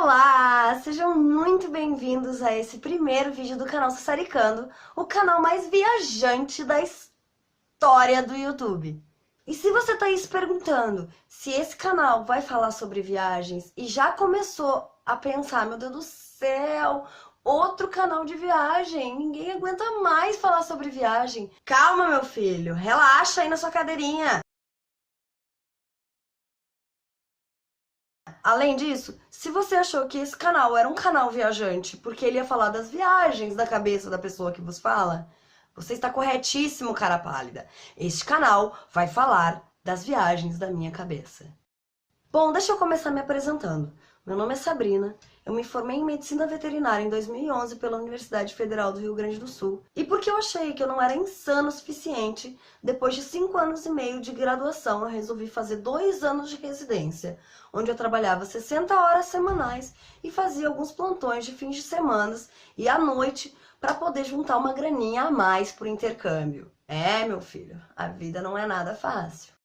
Olá! Sejam muito bem-vindos a esse primeiro vídeo do canal Sassaricando, o canal mais viajante da história do YouTube. E se você tá aí se perguntando se esse canal vai falar sobre viagens e já começou a pensar, meu Deus do céu, outro canal de viagem, ninguém aguenta mais falar sobre viagem. Calma, meu filho, relaxa aí na sua cadeirinha. Além disso, se você achou que esse canal era um canal viajante porque ele ia falar das viagens da cabeça da pessoa que vos fala, você está corretíssimo, cara pálida. Este canal vai falar das viagens da minha cabeça. Bom, deixa eu começar me apresentando. Meu nome é Sabrina, eu me formei em Medicina Veterinária em 2011 pela Universidade Federal do Rio Grande do Sul. E porque eu achei que eu não era insano o suficiente, depois de 5 anos e meio de graduação, eu resolvi fazer 2 anos de residência, onde eu trabalhava 60 horas semanais e fazia alguns plantões de fins de semana e à noite para poder juntar uma graninha a mais por intercâmbio. É, meu filho, a vida não é nada fácil.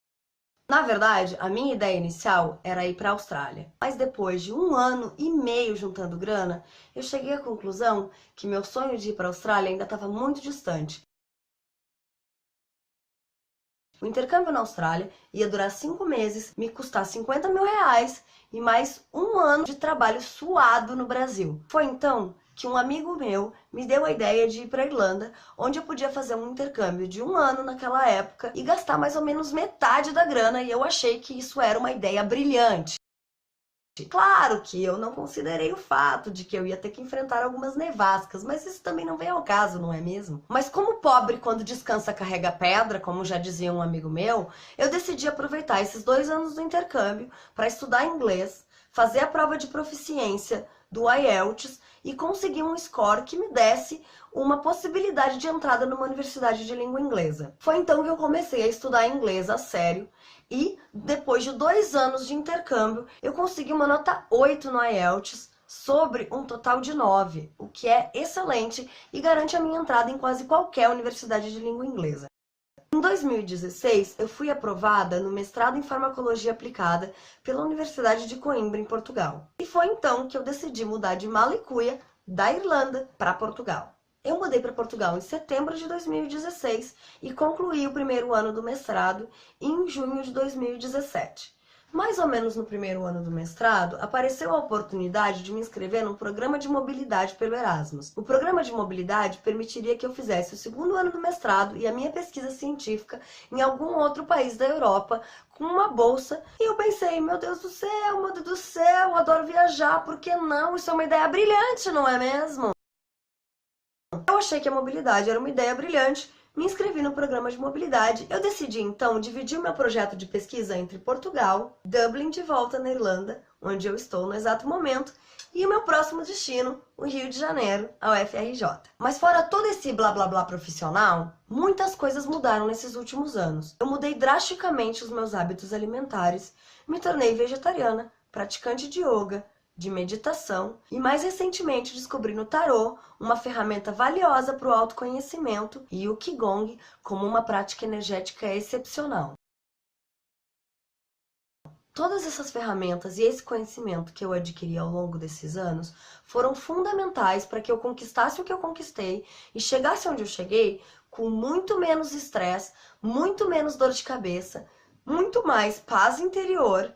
Na verdade, a minha ideia inicial era ir para a Austrália, mas depois de 1 ano e meio juntando grana, eu cheguei à conclusão que meu sonho de ir para a Austrália ainda estava muito distante. O intercâmbio na Austrália ia durar 5 meses, me custar 50 mil reais e mais 1 ano de trabalho suado no Brasil. Foi então que um amigo meu me deu a ideia de ir para a Irlanda, onde eu podia fazer um intercâmbio de 1 ano naquela época e gastar mais ou menos metade da grana, e eu achei que isso era uma ideia brilhante. Claro que eu não considerei o fato de que eu ia ter que enfrentar algumas nevascas, mas isso também não vem ao caso, não é mesmo? Mas como pobre quando descansa carrega pedra, como já dizia um amigo meu, eu decidi aproveitar esses 2 anos do intercâmbio para estudar inglês, fazer a prova de proficiência do IELTS e conseguir um score que me desse uma possibilidade de entrada numa universidade de língua inglesa. Foi então que eu comecei a estudar inglês a sério e, depois de 2 anos de intercâmbio, eu consegui uma nota 8 no IELTS sobre um total de 9, o que é excelente e garante a minha entrada em quase qualquer universidade de língua inglesa. Em 2016, eu fui aprovada no mestrado em farmacologia aplicada pela Universidade de Coimbra, em Portugal. E foi então que eu decidi mudar de mala e cuia da Irlanda para Portugal. Eu mudei para Portugal em setembro de 2016 e concluí o primeiro ano do mestrado em junho de 2017. Mais ou menos no primeiro ano do mestrado, apareceu a oportunidade de me inscrever num programa de mobilidade pelo Erasmus. O programa de mobilidade permitiria que eu fizesse o 2º ano do mestrado e a minha pesquisa científica em algum outro país da Europa com uma bolsa. E eu pensei, meu Deus do céu, eu adoro viajar, por que não? Isso é uma ideia brilhante, não é mesmo? Eu achei que a mobilidade era uma ideia brilhante. Me inscrevi no programa de mobilidade. Eu decidi, então, dividir o meu projeto de pesquisa entre Portugal, Dublin de volta na Irlanda, onde eu estou no exato momento, e o meu próximo destino, o Rio de Janeiro, a UFRJ. Mas fora todo esse blá blá blá profissional, muitas coisas mudaram nesses últimos anos. Eu mudei drasticamente os meus hábitos alimentares, me tornei vegetariana, praticante de yoga, de meditação e mais recentemente descobri no tarô uma ferramenta valiosa para o autoconhecimento e o Qigong como uma prática energética excepcional. Todas essas ferramentas e esse conhecimento que eu adquiri ao longo desses anos foram fundamentais para que eu conquistasse o que eu conquistei e chegasse onde eu cheguei com muito menos estresse, muito menos dor de cabeça, muito mais paz interior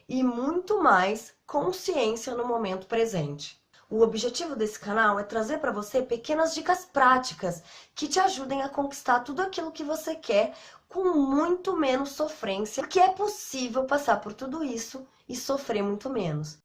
e muito mais consciência no momento presente. O objetivo desse canal é trazer para você pequenas dicas práticas que te ajudem a conquistar tudo aquilo que você quer com muito menos sofrência, porque é possível passar por tudo isso e sofrer muito menos.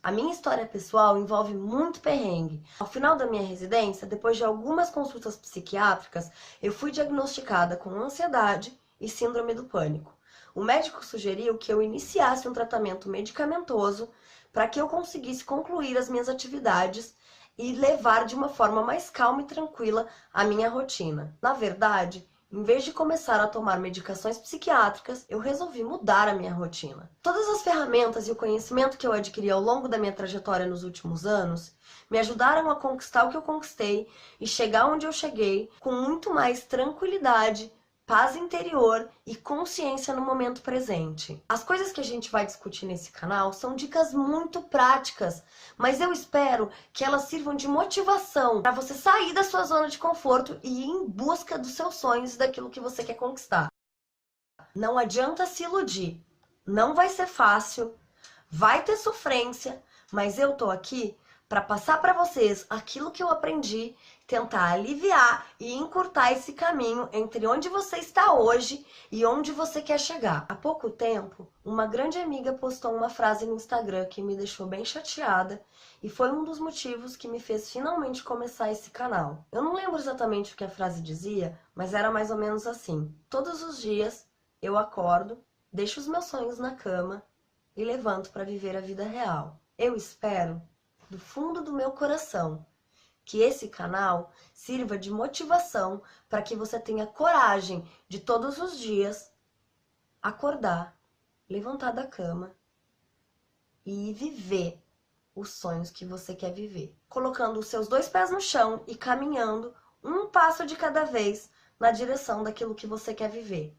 A minha história pessoal envolve muito perrengue. Ao final da minha residência, depois de algumas consultas psiquiátricas, eu fui diagnosticada com ansiedade e síndrome do pânico. O médico sugeriu que eu iniciasse um tratamento medicamentoso para que eu conseguisse concluir as minhas atividades e levar de uma forma mais calma e tranquila a minha rotina. Na verdade, em vez de começar a tomar medicações psiquiátricas, eu resolvi mudar a minha rotina. Todas as ferramentas e o conhecimento que eu adquiri ao longo da minha trajetória nos últimos anos me ajudaram a conquistar o que eu conquistei e chegar onde eu cheguei com muito mais tranquilidade, paz interior e consciência no momento presente. As coisas que a gente vai discutir nesse canal são dicas muito práticas, mas eu espero que elas sirvam de motivação para você sair da sua zona de conforto e ir em busca dos seus sonhos e daquilo que você quer conquistar. Não adianta se iludir, não vai ser fácil, vai ter sofrência, mas eu tô aqui para passar para vocês aquilo que eu aprendi, tentar aliviar e encurtar esse caminho entre onde você está hoje e onde você quer chegar. Há pouco tempo, uma grande amiga postou uma frase no Instagram que me deixou bem chateada e foi um dos motivos que me fez finalmente começar esse canal. Eu não lembro exatamente o que a frase dizia, mas era mais ou menos assim: todos os dias eu acordo, deixo os meus sonhos na cama e levanto para viver a vida real. Eu espero, do fundo do meu coração, que esse canal sirva de motivação para que você tenha coragem de todos os dias acordar, levantar da cama e viver os sonhos que você quer viver, colocando os seus 2 pés no chão e caminhando um passo de cada vez na direção daquilo que você quer viver.